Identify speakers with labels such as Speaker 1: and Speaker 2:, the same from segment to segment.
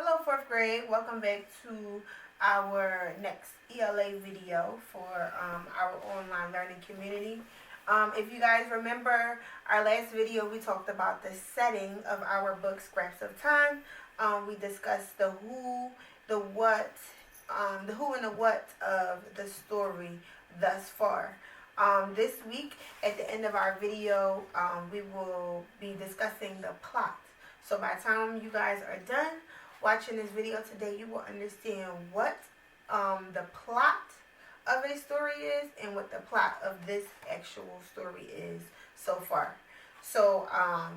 Speaker 1: Hello, 4th grade. Welcome back to our next ELA video for our online learning community. If you guys remember our last video, we talked about the setting of our book, Scraps of Time. We discussed the who, the what, the who and the what of the story thus far. This week, at the end of our video, we will be discussing the plot. So by the time you guys are done watching this video today, you will understand what the plot of a story is and what the plot of this actual story is so far. So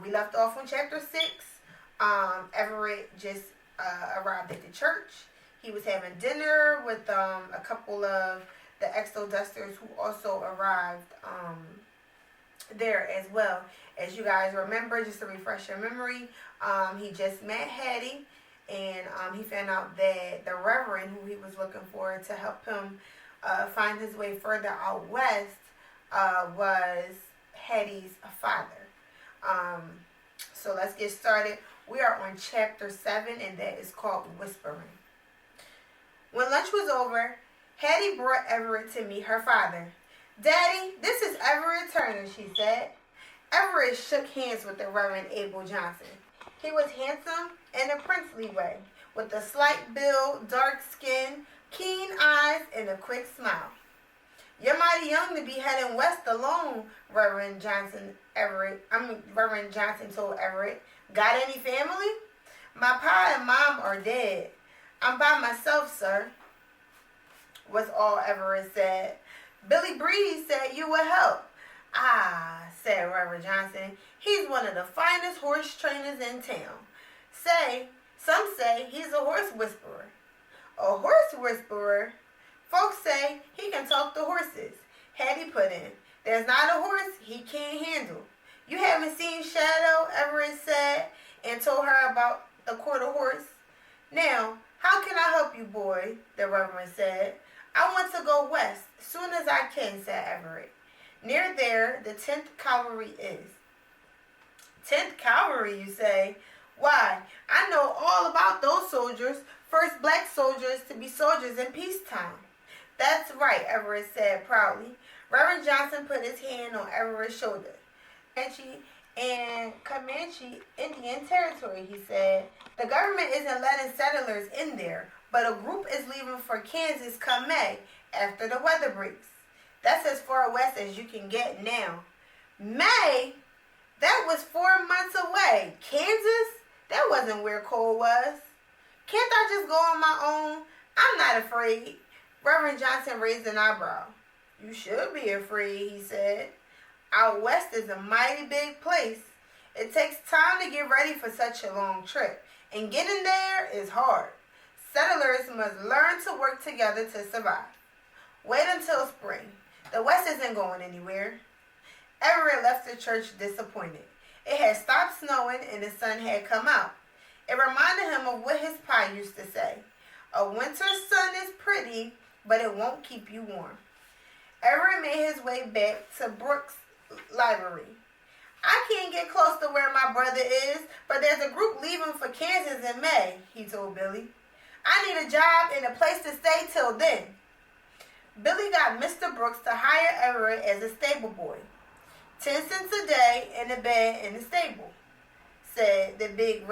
Speaker 1: we left off on chapter 6. Everett just arrived at the church. He was having dinner with a couple of the Exodusters who also arrived there as well. As you guys remember, just to refresh your memory, he just met Hattie, and he found out that the Reverend who he was looking for to help him find his way further out west was Hattie's father. So let's get started. We are on chapter 7, and that is called Whispering. When lunch was over, Hattie brought Everett to meet her father. "Daddy, this is Everett Turner," she said. Everett shook hands with the Reverend Abel Johnson. He was handsome in a princely way, with a slight build, dark skin, keen eyes, and a quick smile. "You're mighty young to be heading west alone," Reverend Johnson told Everett. "Got any family?" "My pa and mom are dead. I'm by myself, sir," was all Everett said. "Billy Breeze said you would help." "Ah," said Reverend Johnson, "he's one of the finest horse trainers in town. Some say he's a horse whisperer." "A horse whisperer? Folks say he can talk to horses," Hattie put in. "There's not a horse he can't handle." "You haven't seen Shadow," Everett said, and told her about a quarter horse. "Now, how can I help you, boy?" the Reverend said. "I want to go west soon as I can," said Everett. "Near there, the 10th Cavalry is." "10th Cavalry, you say? Why, I know all about those soldiers, first black soldiers to be soldiers in peacetime." "That's right," Everett said proudly. Reverend Johnson put his hand on Everett's shoulder. Comanche Indian Territory," he said. "The government isn't letting settlers in there, but a group is leaving for Kansas come May, after the weather breaks. That's as far west as you can get now." "May? That was 4 months away. Kansas? That wasn't where Cole was." "Can't I just go on my own? I'm not afraid." Reverend Johnson raised an eyebrow. "You should be afraid," he said. "Out west is a mighty big place. It takes time to get ready for such a long trip, and getting there is hard. Settlers must learn to work together to survive. Wait until spring. The West isn't going anywhere." Everett left the church disappointed. It had stopped snowing and the sun had come out. It reminded him of what his pa used to say: "A winter's sun is pretty, but it won't keep you warm." Everett made his way back to Brooks' library. "I can't get close to where my brother is, but there's a group leaving for Kansas in May," he told Billy. "I need a job and a place to stay till then." Billy got Mr. Brooks to hire Everett as a stable boy. 10 cents a day and a bed in the stable, said the big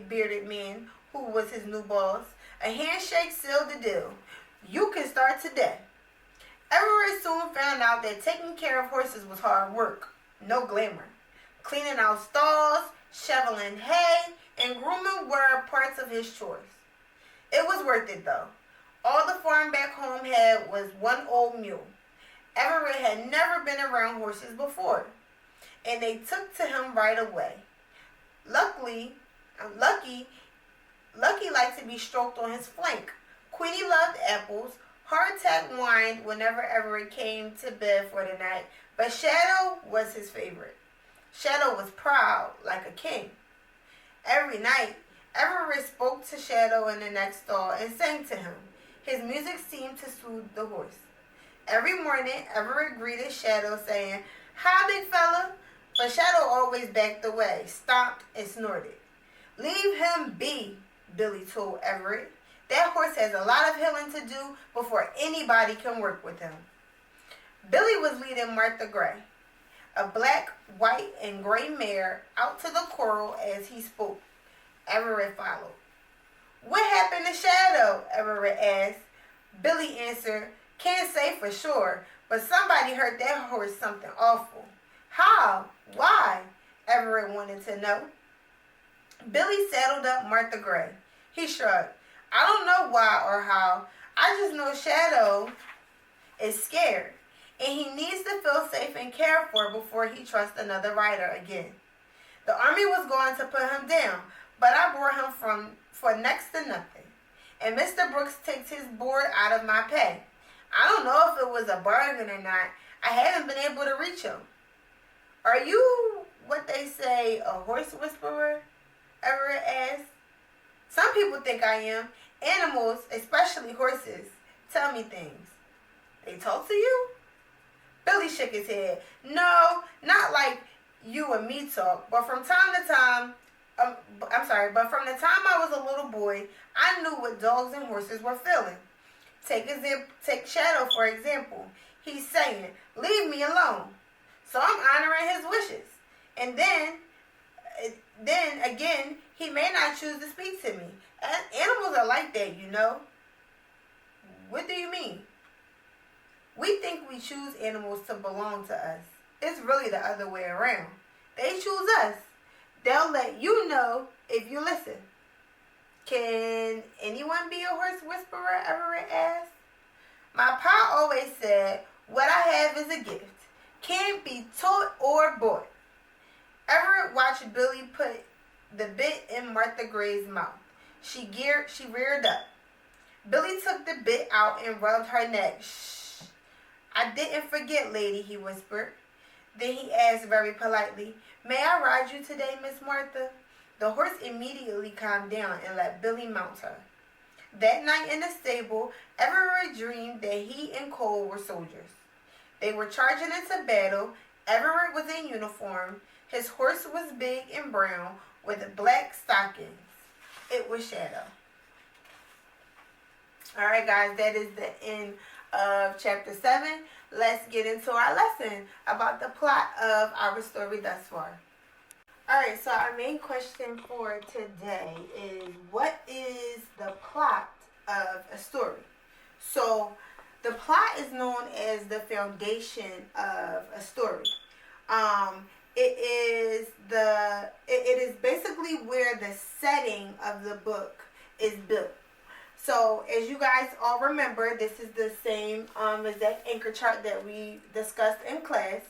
Speaker 1: bearded man who was his new boss. A handshake sealed the deal. "You can start today." Everett soon found out that taking care of horses was hard work, no glamour. Cleaning out stalls, shoveling hay, and grooming were parts of his chores. It was worth it, though. All the farm back home had was one old mule. Everett had never been around horses before, and they took to him right away. Lucky liked to be stroked on his flank. Queenie loved apples. Hardtack whined whenever Everett came to bed for the night, but Shadow was his favorite. Shadow was proud, like a king. Every night, Everett spoke to Shadow in the next stall and sang to him. His music seemed to soothe the horse. Every morning, Everett greeted Shadow saying, "Hi, big fella," but Shadow always backed away, stomped, and snorted. "Leave him be," Billy told Everett. That horse has a lot of healing to do before anybody can work with him. Billy was leading Martha Gray, a black, white, and gray mare, out to the corral as he spoke. Everett followed. "What happened to Shadow?" Everett asked. Billy answered, "Can't say for sure, but somebody hurt that horse something awful." "How? Why?" Everett wanted to know. Billy saddled up Martha Gray. He shrugged. "I don't know why or how. I just know Shadow is scared, and he needs to feel safe and cared for before he trusts another rider again. The army was going to put him down, but I brought him for next to nothing. And Mr. Brooks takes his board out of my pay. I don't know if it was a bargain or not. I haven't been able to reach him." "Are you what they say, a horse whisperer?" Everett asked. "Some people think I am. Animals, especially horses, tell me things." "They talk to you?" Billy shook his head. "No, not like you and me talk, but from time to time, but from the time I was a little boy, I knew what dogs and horses were feeling. Take Shadow, for example. He's saying, 'Leave me alone.' So I'm honoring his wishes. And then again, he may not choose to speak to me. Animals are like that, you know." "What do you mean?" "We think we choose animals to belong to us. It's really the other way around. They choose us. They'll let you know if you listen." "Can anyone be a horse whisperer?" Everett asked. "My pa always said, 'What I have is a gift. Can't be taught or bought.'" Everett watched Billy put the bit in Martha Gray's mouth. She reared up. Billy took the bit out and rubbed her neck. "Shh. I didn't forget, lady," he whispered. Then he asked very politely, "May I ride you today, Miss Martha?" The horse immediately calmed down and let Billy mount her. That night in the stable, Everett dreamed that he and Cole were soldiers. They were charging into battle. Everett was in uniform. His horse was big and brown with black stockings. It was Shadow. All right, guys, that is the end of chapter 7. Let's get into our lesson about the plot of our story thus far. All right, so our main question for today is, what is the plot of a story? So the plot is known as the foundation of a story. It is basically where the setting of the book is built. So as you guys all remember, this is the same exact anchor chart that we discussed in class.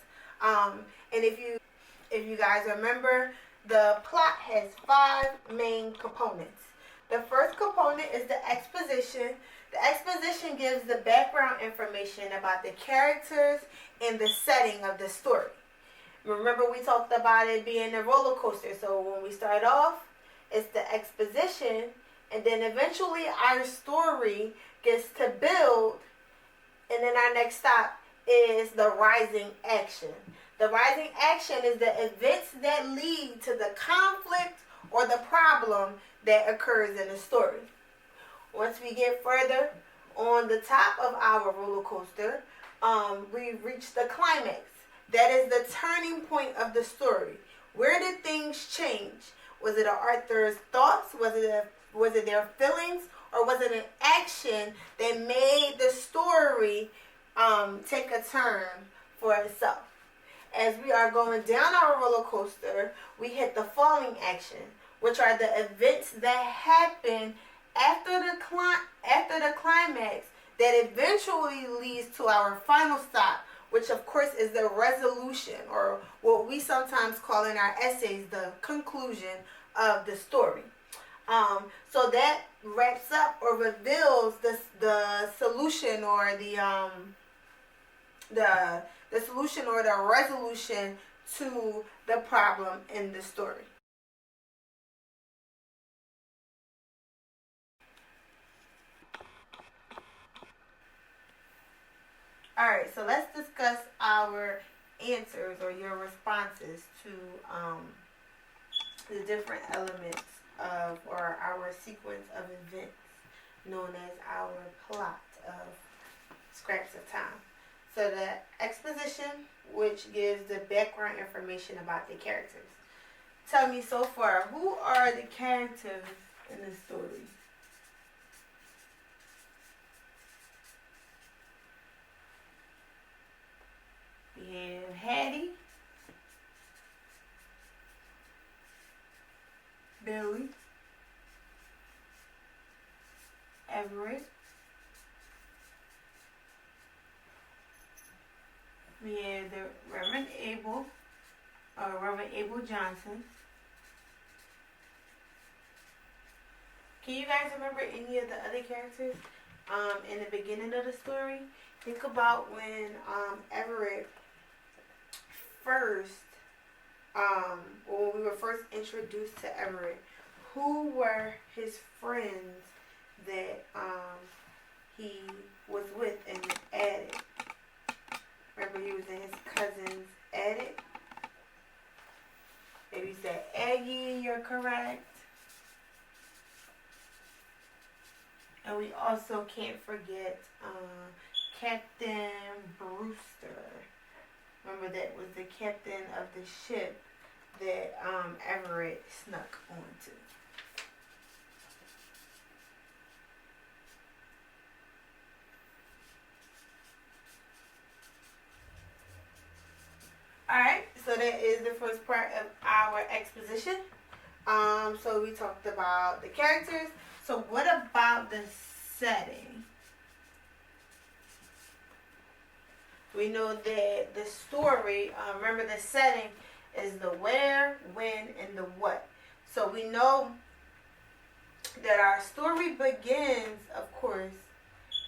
Speaker 1: And if you guys remember, the plot has 5 main components. The first component is the exposition. The exposition gives the background information about the characters and the setting of the story. Remember, we talked about it being a roller coaster. So when we start off, it's the exposition, and then eventually our story gets to build, and then our next stop is the rising action. The rising action is the events that lead to the conflict or the problem that occurs in the story. Once we get further on the top of our roller coaster, we reach the climax. That is the turning point of the story. Where did things change? Was it Arthur's thoughts? Was it their feelings? Or was it an action that made the story take a turn for itself? As we are going down our roller coaster, we hit the falling action, which are the events that happen after the climax that eventually leads to our final stop, which of course is the resolution, or what we sometimes call in our essays the conclusion of the story. So that wraps up or reveals the solution or the solution or the resolution to the problem in the story. All right, so let's discuss our answers or your responses to the different elements of, or our sequence of events known as our plot of Scraps of Time. So the exposition, which gives the background information about the characters. Tell me so far, who are the characters in the story? We have Hattie, Billy, Everett, we have the Reverend Abel Johnson. Can you guys remember any of the other characters in the beginning of the story? Think about when Everett first, when we were first introduced to Everett. Who were his friends that he was with in the attic? Remember, he was in his cousin's attic. Maybe you said Aggie, you're correct. And we also can't forget Captain Brewster. Remember, that was the captain of the ship that Everett snuck onto. Alright, so that is the first part of our exposition. So we talked about the characters. So what about the setting? We know that the story, remember the setting is the where, when, and the what. So we know that our story begins, of course,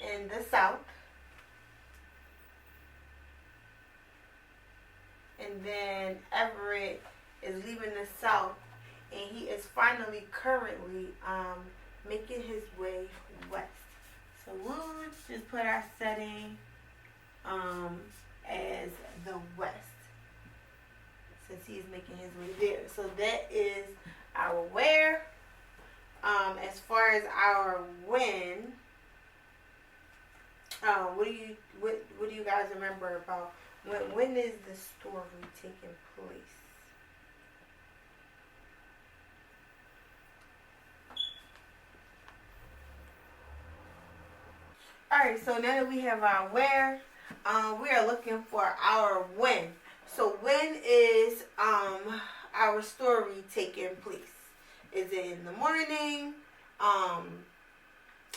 Speaker 1: in the South. And then Everett is leaving the South, and he is finally currently making his way west. So we'll just put our setting as the west, since he's making his way there. So that is our where. As far as our when, what do you guys remember about when is the story taking place? Alright, so now that we have our where, we are looking for our when. So when is our story taking place? Is it in the morning?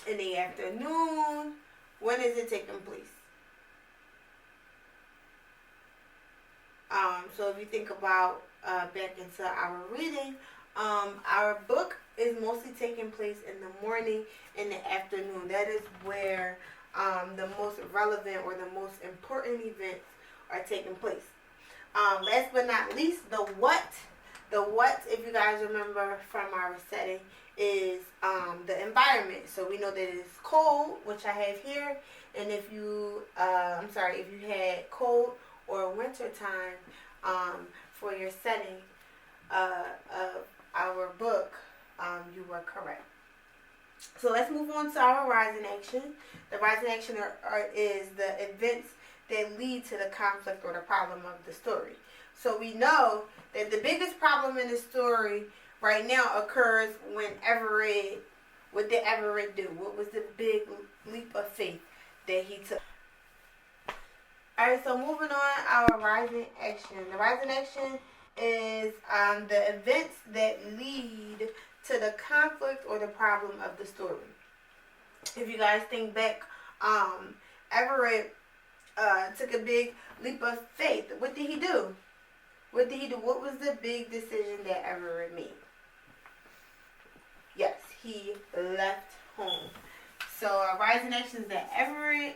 Speaker 1: In the afternoon? When is it taking place? So if you think about back into our reading, our book is mostly taking place in the morning and the afternoon. That is where the most relevant or the most important events are taking place. Last but not least, the what. The what, if you guys remember from our setting, is the environment. So we know that it's cold, which I have here. And if you, if you had cold or winter time for your setting of our book, you were correct. So let's move on to our rising action. The rising action is the events that lead to the conflict or the problem of the story. So we know that the biggest problem in the story right now occurs when Everett, what did Everett do? What was the big leap of faith that he took? Alright, so moving on, our rising action. The rising action is the events that lead to the conflict or the problem of the story. If you guys think back, Everett took a big leap of faith. What did he do? What did he do? What was the big decision that Everett made? Yes, he left home. So our rising action is that Everett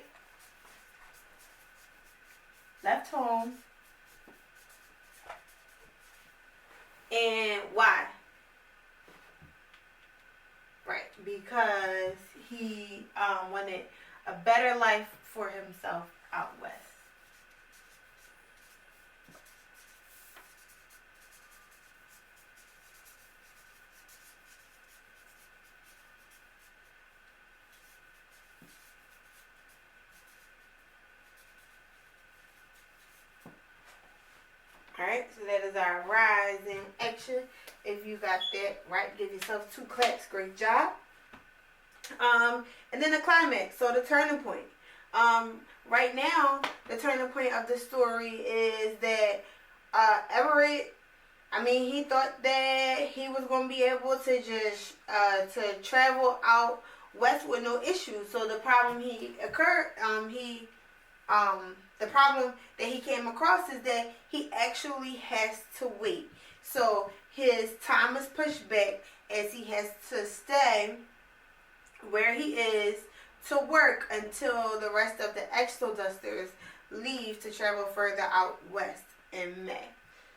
Speaker 1: left home. And why? Right, because he wanted a better life for himself out west. Alright, so that is our rise in action. If you got that right, give yourself 2 claps. Great job. And then the climax, so the turning point. Right now, the turning point of the story is that Everett, he thought that he was going to be able to just to travel out west with no issues. So the problem the problem that he came across is that he actually has to wait. So his time is pushed back as he has to stay where he is to work until the rest of the exodusters leave to travel further out west in May.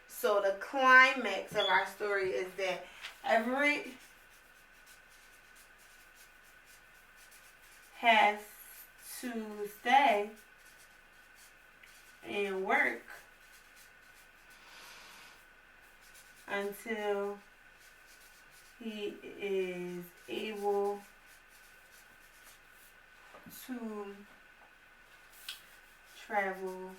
Speaker 1: So the climax of our story is that Everett has to stay and work until he is able to travel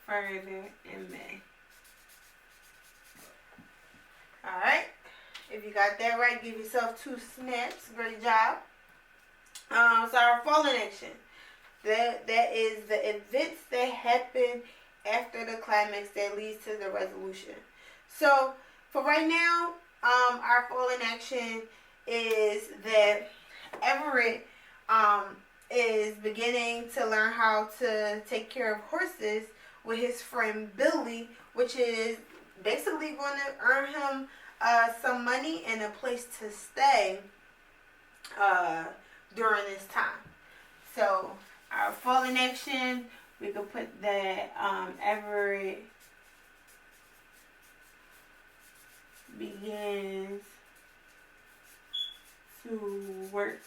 Speaker 1: further in May. Alright, if you got that right, give yourself 2 snaps. Great job. So our falling action. That is the events that happen after the climax that leads to the resolution. So for right now, our falling action is that Everett is beginning to learn how to take care of horses with his friend Billy, which is basically going to earn him some money and a place to stay during this time. So our falling action, we could put that Everett begins to work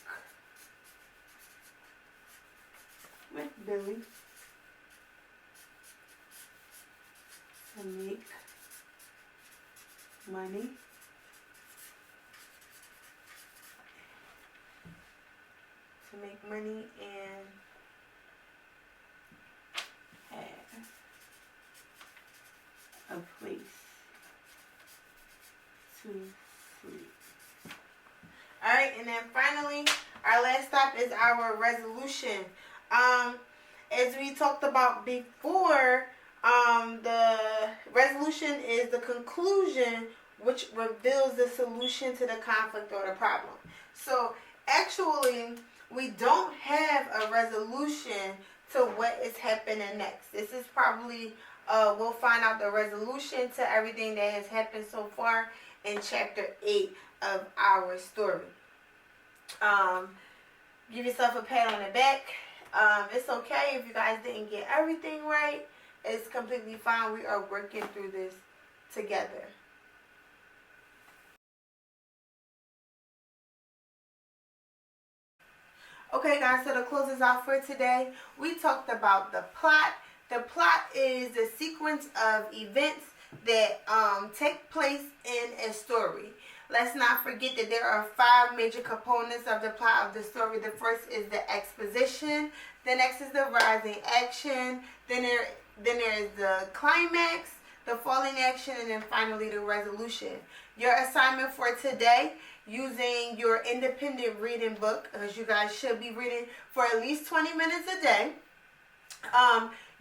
Speaker 1: with Billy to make money and have a place to sleep. Alright, and then finally, our last stop is our resolution. As we talked about before, the resolution is the conclusion which reveals the solution to the conflict or the problem. So actually, we don't have a resolution to what is happening next. This is probably, we'll find out the resolution to everything that has happened so far in chapter 8 of our story. Give yourself a pat on the back. It's okay if you guys didn't get everything right. It's completely fine. We are working through this together. Okay guys, so to close us out for today, we talked about the plot. The plot is the sequence of events that take place in a story. Let's not forget that there are 5 major components of the plot of the story. The first is the exposition. The next is the rising action. Then there is the climax, the falling action, and then finally the resolution. Your assignment for today, using your independent reading book, because you guys should be reading for at least 20 minutes a day,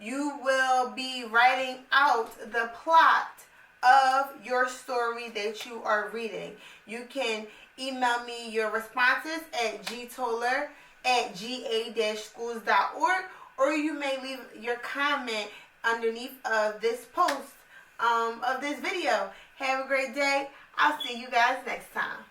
Speaker 1: you will be writing out the plot of your story that you are reading. You can email me your responses at gtoler@ga-schools.org, or you may leave your comment underneath of this post of this video. Have a great day. I'll see you guys next time.